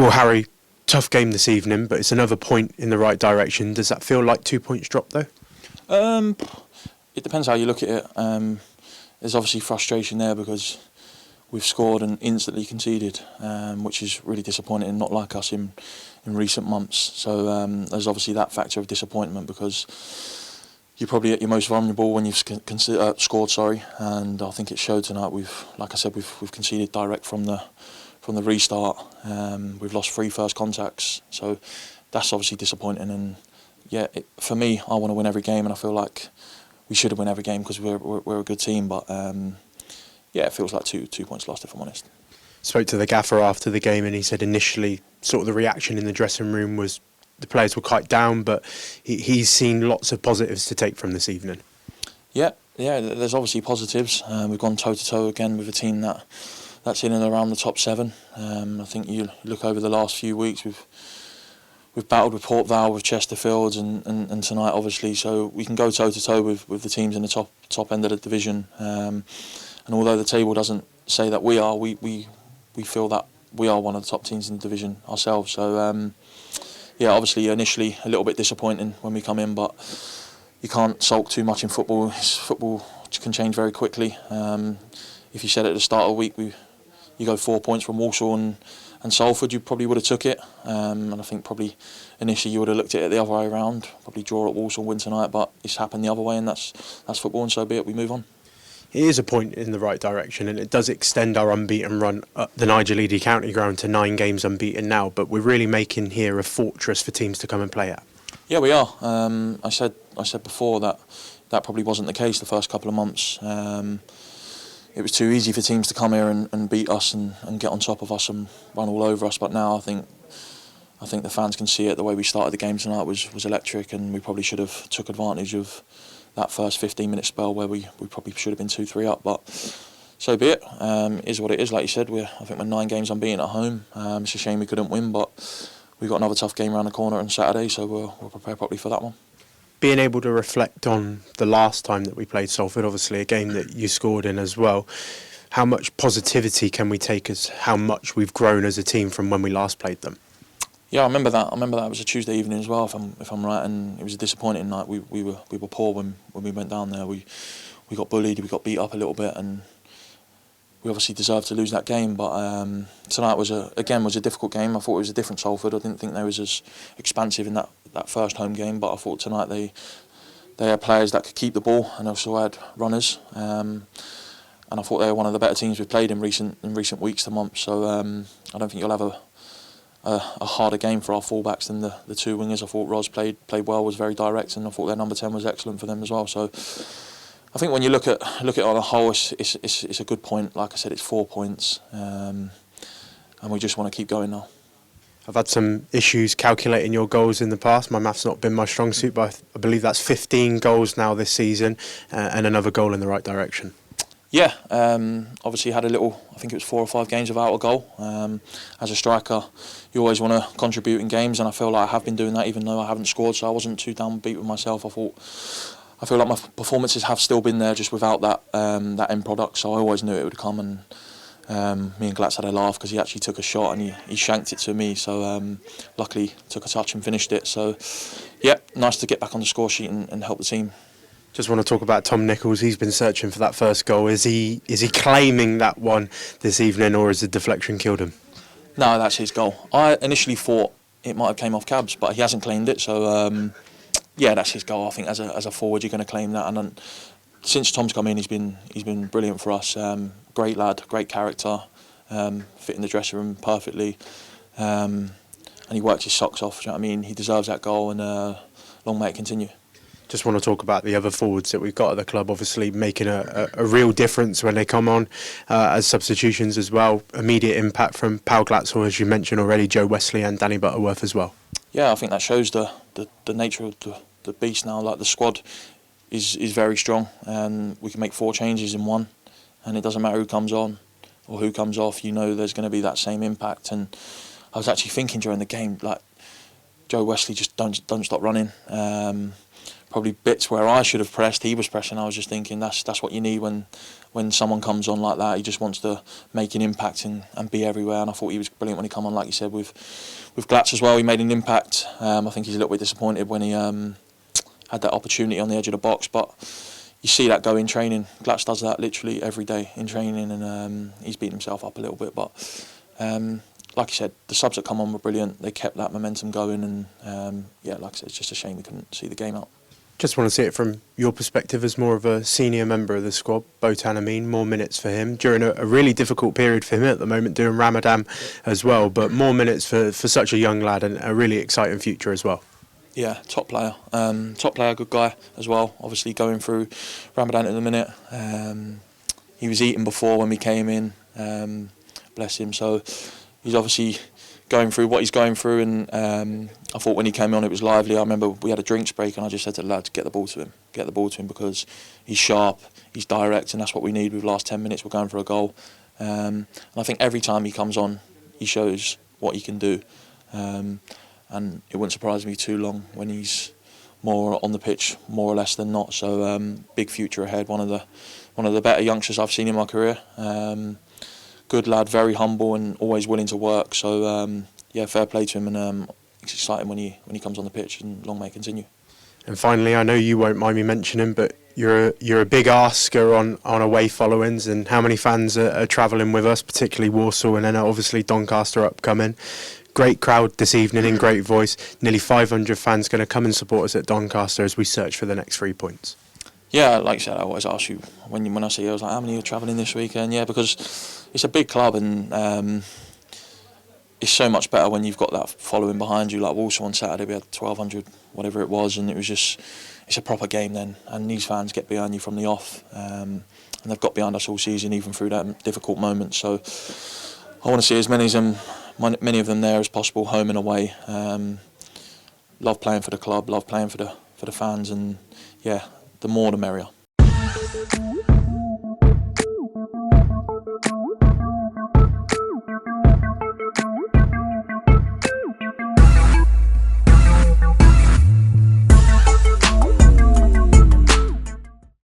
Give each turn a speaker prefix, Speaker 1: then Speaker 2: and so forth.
Speaker 1: Well, Harry, tough game this evening, but it's another point in the right direction. Does that feel like 2 points dropped, though?
Speaker 2: It depends how you look at it. There's obviously frustration there because we've scored and instantly conceded, which is really disappointing and not like us in recent months. So there's obviously that factor of disappointment because you're probably at your most vulnerable when you've scored. And I think it showed tonight. Like I said, we've conceded direct from the restart. We've lost 3 first contacts, so that's obviously disappointing. And yeah, for me, I want to win every game, and I feel like we should have won every game because we're a good team. But yeah, it feels like two points lost, if I'm honest.
Speaker 1: Spoke to the gaffer after the game, and he said initially, sort of the reaction in the dressing room was the players were quite down, but he's seen lots of positives to take from this evening. Yeah,
Speaker 2: there's obviously positives. We've gone toe to toe again with a team that's in and around the top 7. I think you look over the last few weeks, we've battled with Port Vale, with Chesterfield, and tonight obviously. So we can go toe to toe with the teams in the top end of the division. And although the table doesn't say that we are, we feel that we are one of the top teams in the division ourselves. So yeah, obviously initially a little bit disappointing when we come in, but you can't sulk too much in football. Football can change very quickly. If you said at the start of the week you go 4 points from Walsall and Salford, you probably would have took it. And I think probably initially you would have looked at it the other way around, probably draw at Walsall, win tonight, but it's happened the other way, and that's football, and so be it, we move on.
Speaker 1: It is a point in the right direction, and it does extend our unbeaten run at the Nigel Eady County Ground to 9 games unbeaten now, but we're really making here a fortress for teams to come and play at.
Speaker 2: Yeah, we are. I said before that probably wasn't the case the first couple of months. It was too easy for teams to come here and beat us and get on top of us and run all over us, but now I think the fans can see it. The way we started the game tonight was electric, and we probably should have took advantage of that first 15-minute spell where we probably should have been 2-3 up, but so be it. Is what it is. Like you said, I think we're 9 games unbeaten at home. It's a shame we couldn't win, but we've got another tough game around the corner on Saturday, so we'll prepare properly for that one.
Speaker 1: Being able to reflect on the last time that we played Salford, obviously a game that you scored in as well, how much positivity can we take as how much we've grown as a team from when we last played them?
Speaker 2: Yeah, I remember that. It was a Tuesday evening as well, if I'm right, and it was a disappointing night. We were poor when we went down there. We got bullied, we got beat up a little bit, and we obviously deserved to lose that game. But tonight was a difficult game. I thought it was a different Salford. I didn't think they was as expansive in that first home game, but I thought tonight they had players that could keep the ball and also had runners. And I thought they were one of the better teams we've played in recent weeks to months. So I don't think you'll have a harder game for our fullbacks than the 2 wingers. I thought Ros played well, was very direct, and I thought their number 10 was excellent for them as well. So I think when you look at it on a whole, it's a good point. Like I said, it's 4 points, and we just want to keep going now.
Speaker 1: I've had some issues calculating your goals in the past. My math's not been my strong suit, but I believe that's 15 goals now this season, and another goal in the right direction.
Speaker 2: Yeah, obviously had a little, I think it was 4 or 5 games without a goal. As a striker, you always want to contribute in games, and I feel like I have been doing that even though I haven't scored, so I wasn't too downbeat with myself. I feel like my performances have still been there just without that end product, so I always knew it would come, and me and Glatz had a laugh because he actually took a shot and he shanked it to me, so luckily took a touch and finished it. So yeah, nice to get back on the score sheet and help the team.
Speaker 1: Just want to talk about Tom Nichols. He's been searching for that first goal. Is he claiming that one this evening, or has the deflection killed him?
Speaker 2: No, that's his goal. I initially thought it might have came off Cabs, but he hasn't claimed it. So yeah, that's his goal. I think as a forward, you're going to claim that. And since Tom's come in, he's been brilliant for us. Great lad, great character, fitting the dressing room perfectly, and he worked his socks off. Do you know what I mean? He deserves that goal, and long may it continue.
Speaker 1: Just want to talk about the other forwards that we've got at the club, obviously making a real difference when they come on as substitutions as well. Immediate impact from Pau Glatzel, as you mentioned already, Joe Wesley and Danny Butterworth as well.
Speaker 2: Yeah, I think that shows the nature of the beast now. Like, the squad is very strong, and we can make 4 changes in one, and it doesn't matter who comes on or who comes off. You know there's going to be that same impact. And I was actually thinking during the game, like, Joe Wesley just don't stop running. Probably bits where I should have pressed, he was pressing. I was just thinking that's what you need when someone comes on like that. He just wants to make an impact and be everywhere. And I thought he was brilliant when he come on, like you said, with Glatz as well. He made an impact. I think he's a little bit disappointed when he had that opportunity on the edge of the box, but you see that go in training. Glatz does that literally every day in training, and he's beaten himself up a little bit. But like I said, the subs that come on were brilliant. They kept that momentum going, and like I said, it's just a shame we couldn't see the game out.
Speaker 1: Just want to see it from your perspective as more of a senior member of the squad. Botan Amin, more minutes for him during a really difficult period for him at the moment, doing Ramadan as well, but more minutes for such a young lad and a really exciting future as well.
Speaker 2: Yeah, top player, good guy as well. Obviously going through Ramadan at the minute. He was eating before when we came in, bless him. So he's obviously going through what he's going through, and I thought when he came on it was lively. I remember we had a drinks break and I just said to the lads, get the ball to him because he's sharp, he's direct, and that's what we need. With the last 10 minutes we're going for a goal, and I think every time he comes on he shows what he can do, and it wouldn't surprise me too long when he's more on the pitch, more or less than not. So big future ahead, one of the better youngsters I've seen in my career. Good lad, very humble and always willing to work. So fair play to him, and it's exciting when he comes on the pitch, and long may it continue.
Speaker 1: And finally, I know you won't mind me mentioning, but you're a big asker on away followings, and how many fans are travelling with us, particularly Warsaw, and then obviously Doncaster upcoming. Great crowd this evening in great voice. Nearly 500 fans going to come and support us at Doncaster as we search for the next 3 points. Yeah,
Speaker 2: like I said, I always ask you when I see you, I was like, how many are travelling this weekend? Yeah, because it's a big club, and it's so much better when you've got that following behind you. Like Walsall on Saturday, we had 1,200, whatever it was, and it's a proper game then. And these fans get behind you from the off, and they've got behind us all season, even through that difficult moment. So I want to see as many of them there as possible, home and away. Love playing for the club, love playing for the fans, and the more the merrier.